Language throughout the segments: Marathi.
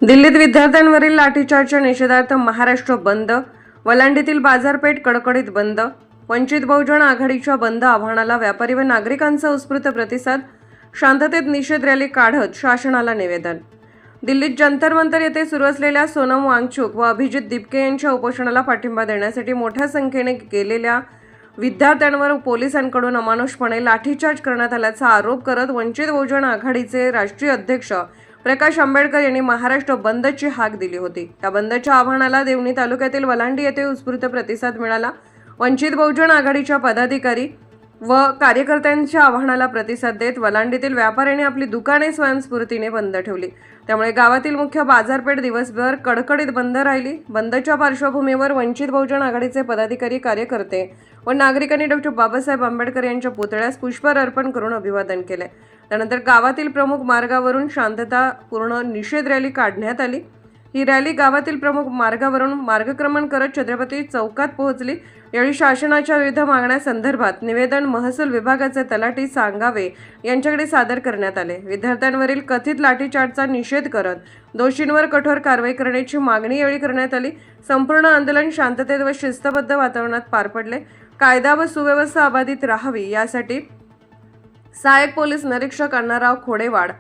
दिल्लीत विद्यार्थ्यांवरील लाठीचार्जच्या निषेधार्थ महाराष्ट्र बंद, वलांडीतील बाजारपेठ कडकडीत बंद, वंचित बहुजन आघाडीच्या बंद आव्हानाला व्यापारी व नागरिकांचा उत्स्फूर्त प्रतिसाद, शांततेत निषेध रॅली काढत शासनाला निवेदन. दिल्लीत जंतर मंतर येथे सुरू असलेल्या सोनम वांगचुक व अभिजित दिपके यांच्या उपोषणाला पाठिंबा देण्यासाठी मोठ्या संख्येने गेलेल्या विद्यार्थ्यांवर पोलिसांकडून अमानुषपणे लाठीचार्ज करण्यात आल्याचा आरोप करत वंचित बहुजन आघाडीचे राष्ट्रीय अध्यक्ष प्रकाश आंबेडकर यांनी महाराष्ट्र बंदची हाक दिली होती. या बंदच्या आव्हानाला देवणी तालुक्यातील वलांडी येथे उत्स्फूर्त प्रतिसाद मिळाला. वंचित बहुजन आघाडीच्या पदाधिकारी व कार्यकर्त्यांच्या आव्हानाला प्रतिसाद देत वलांडीतील व्यापाऱ्यांनी आपली दुकाने स्वयंस्फूर्तीने बंद ठेवली. त्यामुळे गावातील मुख्य बाजारपेठ दिवसभर कडकडीत बंद राहिली. बंदच्या पार्श्वभूमीवर वंचित बहुजन आघाडीचे पदाधिकारी, कार्यकर्ते व नागरिकांनी डॉ. बाबासाहेब आंबेडकर यांच्या पुतळ्यास पुष्पहार अर्पण करून अभिवादन केले. त्यानंतर गावातील प्रमुख मार्गावरून शांततापूर्ण निषेध रॅली काढण्यात आली. ही रॅली गावातील प्रमुख मार्गावरून मार्गक्रमण करत छत्रपती चौकात पोहोचली. यावेळी शासनाच्या विविध मागण्यांसंदर्भात निवेदन महसूल विभागाचे तलाठी सांगावे यांच्याकडे सादर करण्यात आले. विद्यार्थ्यांवरील कथित लाठीचार्जचा निषेध करत दोषींवर कठोर कारवाई करण्याची मागणी यावेळी करण्यात आली. संपूर्ण आंदोलन शांततेत व शिस्तबद्ध वातावरणात पार पडले. कायदा व सुव्यवस्था अबाधित राहावी यासाठी सहाय्यक पोलीस निरीक्षक अण्णाराव खोडेवाड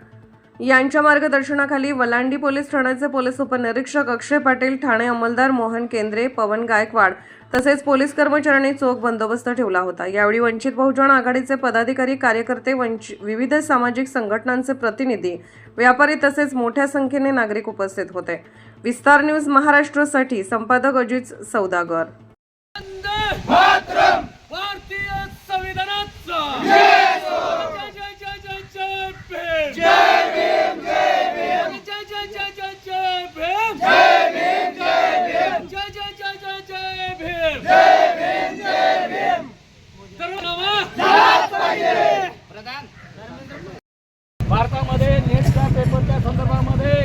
यांच्या मार्गदर्शनाखाली वलांडी पोलीस ठाण्याचे पोलीस उपनिरीक्षक अक्षय पाटील, ठाणे अंमलदार मोहन केंद्रे, पवन गायकवाड तसेच पोलीस कर्मचाऱ्यांनी चोख बंदोबस्त ठेवला होता. यावेळी वंचित बहुजन आघाडीचे पदाधिकारी, कार्यकर्ते, विविध सामाजिक संघटनांचे प्रतिनिधी, व्यापारी तसेच मोठ्या संख्येने नागरिक उपस्थित होते. विस्तार न्यूज महाराष्ट्रासाठी संपादक अजित सौदागर. भारतीय संविधानाचा जय जय जय जय भीम, जय भीम, जय भीम, जय जय जय जय जय भीम, जय भीम, जय भीम, जय जय जय जय जय भीम, जय भीम, जय भीम. सर्वांना झालाच पाहिजे. भारतामध्ये नेटच्या पेपरच्या संदर्भामध्ये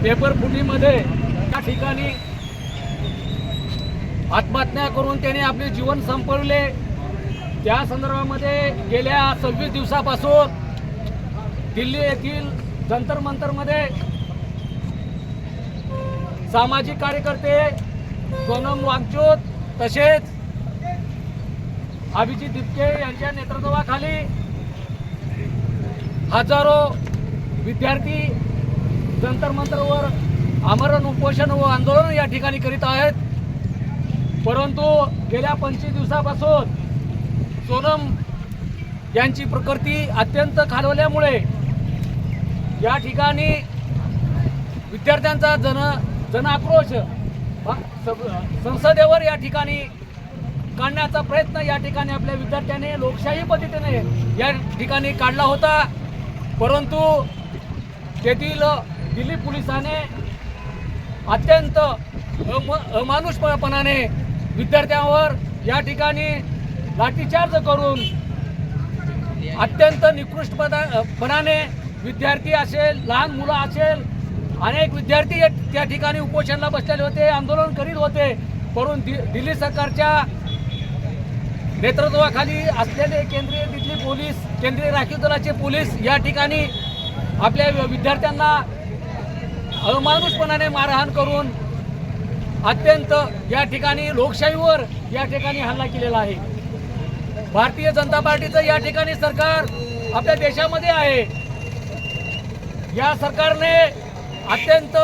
पेपर फुटीमध्ये त्या ठिकाणी आत्महत्या करून त्याने आपले जीवन संपवले. त्या संदर्भामध्ये गेल्या 26 दिवसापासून दिल्ली येथील जंतर मंतरमध्ये सामाजिक कार्यकर्ते सोनम वांगचुक तसेच अभिजित दिपके यांच्या नेतृत्वाखाली हजारो विद्यार्थी जंतर मंतरवर आमरण उपोषण व आंदोलन या ठिकाणी करीत आहेत. परंतु गेल्या 25 दिवसापासून सोनम यांची प्रकृती अत्यंत खालवल्यामुळे या ठिकाणी विद्यार्थ्यांचा जनाक्रोश संसदेवर या ठिकाणी काढण्याचा प्रयत्न या ठिकाणी आपल्या विद्यार्थ्यांनी लोकशाही पद्धतीने या ठिकाणी काढला होता. परंतु तेथील दिल्ली पोलिसांनी अत्यंत अमानुषपणाने विद्यार्थ्यांवर या ठिकाणी लाठीचार्ज करून अत्यंत निकृष्टपणाने विद्यार्थी असेल, लहान मुलं असेल, अनेक विद्यार्थी त्या ठिकाणी उपोषणाला बसलेले होते, आंदोलन करीत होते. परंतु दिल्ली सरकारच्या नेतृत्वाखाली असलेले केंद्रीय दिल्ली पोलीस, केंद्रीय राखीव दलाचे पोलीस या ठिकाणी आपल्या विद्यार्थ्यांना अमानुषपणाने मारहाण करून अत्यंत या ठिकाणी लोकशाहीवर या ठिकाणी हल्ला केलेला आहे. भारतीय जनता पार्टीचं या ठिकाणी सरकार आपल्या देशामध्ये आहे. या सरकारने अत्यंत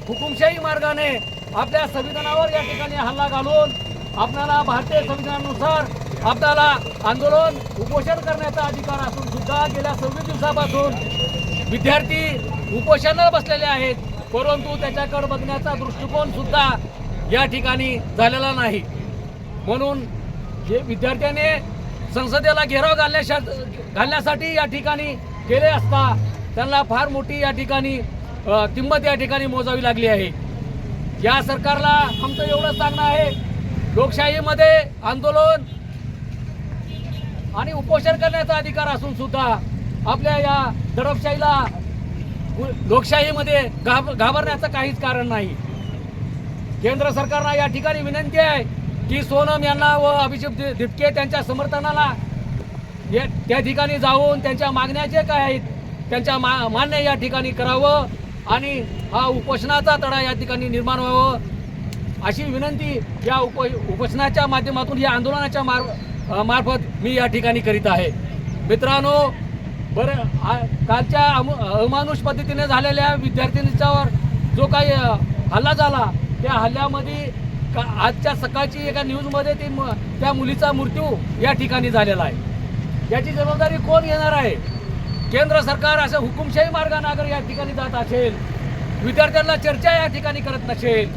हुकुमशाही मार्गाने आपल्या संविधानावर या ठिकाणी हल्ला घालून आपल्याला भारतीय संविधानानुसार आपल्याला आंदोलन उपोषण करण्याचा अधिकार असून सुद्धा गेल्या 26 दिवसापासून विद्यार्थी उपोषणाला बसलेले आहेत. परंतु त्याच्याकडे बघण्याचा दृष्टिकोन सुद्धा या ठिकाणी झालेला नाही. म्हणून जे विद्यार्थ्याने संसदेला घेराव घालण्यासाठी या ठिकाणी गेले असता त्यांना फार मोठी या ठिकाणी किंमत या ठिकाणी मोजावी लागली आहे. या सरकारला आमचं एवढं सांगणं आहे, लोकशाहीमध्ये आंदोलन आणि उपोषण करण्याचा अधिकार असून सुद्धा आपल्या या दडपशाहीला, लोकशाहीमध्ये घाबरण्याचं काहीच कारण नाही. केंद्र सरकारला या ठिकाणी विनंती आहे की सोनम यांना व अभिजित दिपके त्यांच्या समर्थनाला त्या ठिकाणी जाऊन त्यांच्या मागण्या जे काय आहेत त्यांच्या मान्य या ठिकाणी करावं आणि हा उपोषणाचा तडा या ठिकाणी निर्माण व्हावं अशी विनंती या उपोषणाच्या माध्यमातून या आंदोलनाच्या मार्फत मी या ठिकाणी करीत आहे. मित्रांनो, कालच्या अमानुष पद्धतीने झालेल्या विद्यार्थिनीच्यावर जो काही हल्ला झाला त्या हल्ल्यामध्ये आजच्या सकाळची एका न्यूजमध्ये त्या मुलीचा मृत्यू या ठिकाणी झालेला आहे. याची जबाबदारी कोण घेणार आहे? केंद्र सरकार असं हुकुमशाही मार्गाने अगर या ठिकाणी जात असेल, विद्यार्थ्यांना चर्चा या ठिकाणी करत नसेल,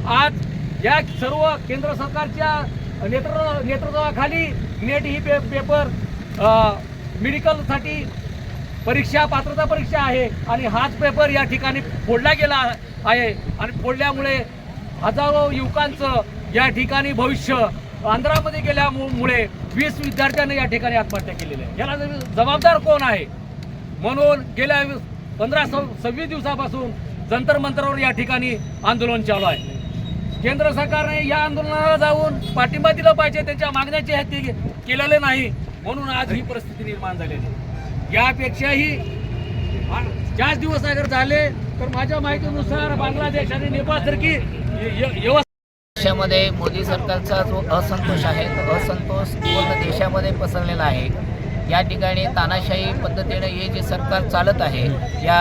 आज या सर्व केंद्र सरकारच्या नेतृत्वाखाली नेट ही पेपर मेडिकलसाठी परीक्षा पात्रता परीक्षा आहे आणि हाच पेपर या ठिकाणी फोडला गेला आहे आणि फोडल्यामुळे हजारो युवकांचं या ठिकाणी भविष्य आंध्रामध्ये गेल्यामुळे 20 विद्यार्थ्यांनी या ठिकाणी आत्महत्या केलेली आहे. याला जबाबदार कोण आहे? म्हणून गेल्या 15-26 दिवसापासून जंतर मंतरवर या ठिकाणी आंदोलन चालू आहे. केंद्र सरकारने या आंदोलनाला जाऊन पाठिंबा दिला पाहिजे, त्यांच्या मागण्याचे हे केलेले नाही, म्हणून आज ही परिस्थिती निर्माण झालेली आहे. यापेक्षाही जास्त दिवस अगर झाले तर माझ्या माहितीनुसार बांगलादेश आणि नेपाळसारखी देशामध्ये मोदी सरकारचा जो असंतोष आहे तो असंतोष पूर्ण देशामध्ये पसरलेला आहे. या ठिकाणी तानाशाही पद्धतीने हे जे सरकार चालत आहे या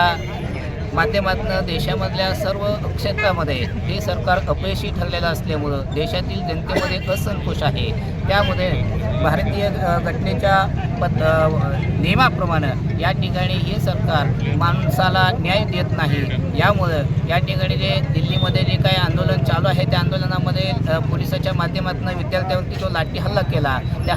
माध्यमातून देशामधल्या सर्व क्षेत्रामध्ये हे सरकार अपयशी ठरलेलं असल्यामुळं देशातील जनतेमध्ये असंतोष आहे. त्यामध्ये भारतीय घटनेच्या नियमाप्रमाणे या ठिकाणी हे सरकार माणसाला न्याय देत नाही. यामुळं या ठिकाणी जे दिल्लीमध्ये जे काही आंदोलन चालू आहे त्या आंदोलनामध्ये पोलिसाच्या माध्यमातून विद्यार्थ्यांवरती जो लाठी हल्ला केला त्या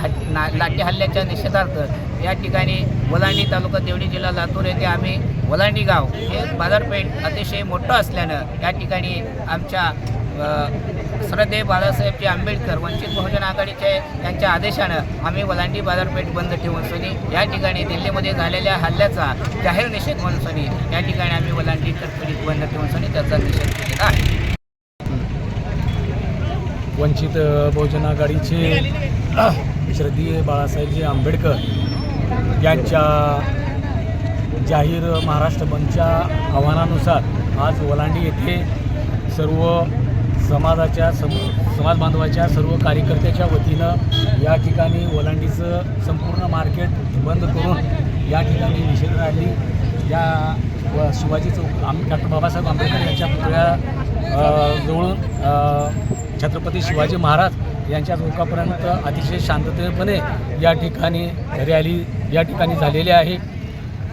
लाठी हल्ल्याच्या निषेधार्थ या ठिकाणी वलांडी तालुका देवणी जिल्हा लातूर येथे आम्ही वलांडी गाव हे बाजारपेठ अतिशय मोठं असल्यानं या ठिकाणी आमच्या श्रद्धेय बाळासाहेबजी आंबेडकर वंचित बहुजन आघाडीचे यांच्या आदेशानं आम्ही वलांडी बाजारपेठ बंद ठेवून सनी या ठिकाणी दिल्लीमध्ये झालेल्या हल्ल्याचा जाहीर निषेध म्हणून सनी या ठिकाणी आम्ही वलांडी तरतुडीत बंद ठेवून सनी त्याचा निषेध केलेला आहे. वंचित बहुजन आघाडीचे श्रद्धेय बाळासाहेबजी आंबेडकर यांच्या जाहीर महाराष्ट्र बंदच्या आव्हानानुसार आज वलांडी येथे सर्व समाज बांधवाच्या सर्व कार्यकर्त्याच्या वतीनं या ठिकाणी वलांडीचं संपूर्ण मार्केट बंद करून या ठिकाणी निषेध रॅली या शिवाजी चौक डॉक्टर बाबासाहेब आंबेडकर यांच्या पुतळ्या जवळून छत्रपती शिवाजी महाराज यांच्या चौकापर्यंत अतिशय शांततेपणे या ठिकाणी रॅली या ठिकाणी झालेली आहे.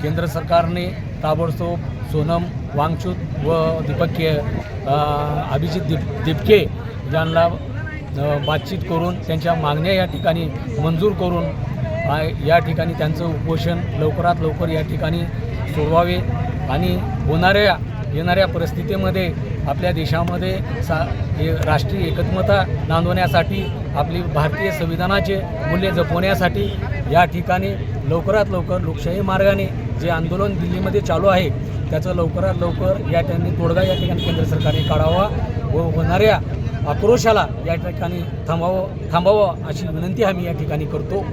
केंद्र सरकारने ताबडतोब सोनम वांगचूक व अभिजित दिपके यांना बातचीत करून त्यांच्या मागण्या या ठिकाणी मंजूर करून या ठिकाणी त्यांचं उपोषण लवकरात लवकर या ठिकाणी सोडवावे आणि येणाऱ्या परिस्थितीमध्ये आपल्या देशामध्ये राष्ट्रीय एकात्मता नांदवण्यासाठी आपली भारतीय संविधानाचे मूल्य जपवण्यासाठी या ठिकाणी लवकरात लवकर लोकशाही मार्गाने जे आंदोलन दिल्लीमध्ये चालू आहे त्याचं लवकरात लवकर या ठिकाणी तोडगा या ठिकाणी केंद्र सरकारने काढावा व होणाऱ्या आक्रोशाला या ठिकाणी थांबावं अशी विनंती आम्ही या ठिकाणी करतो.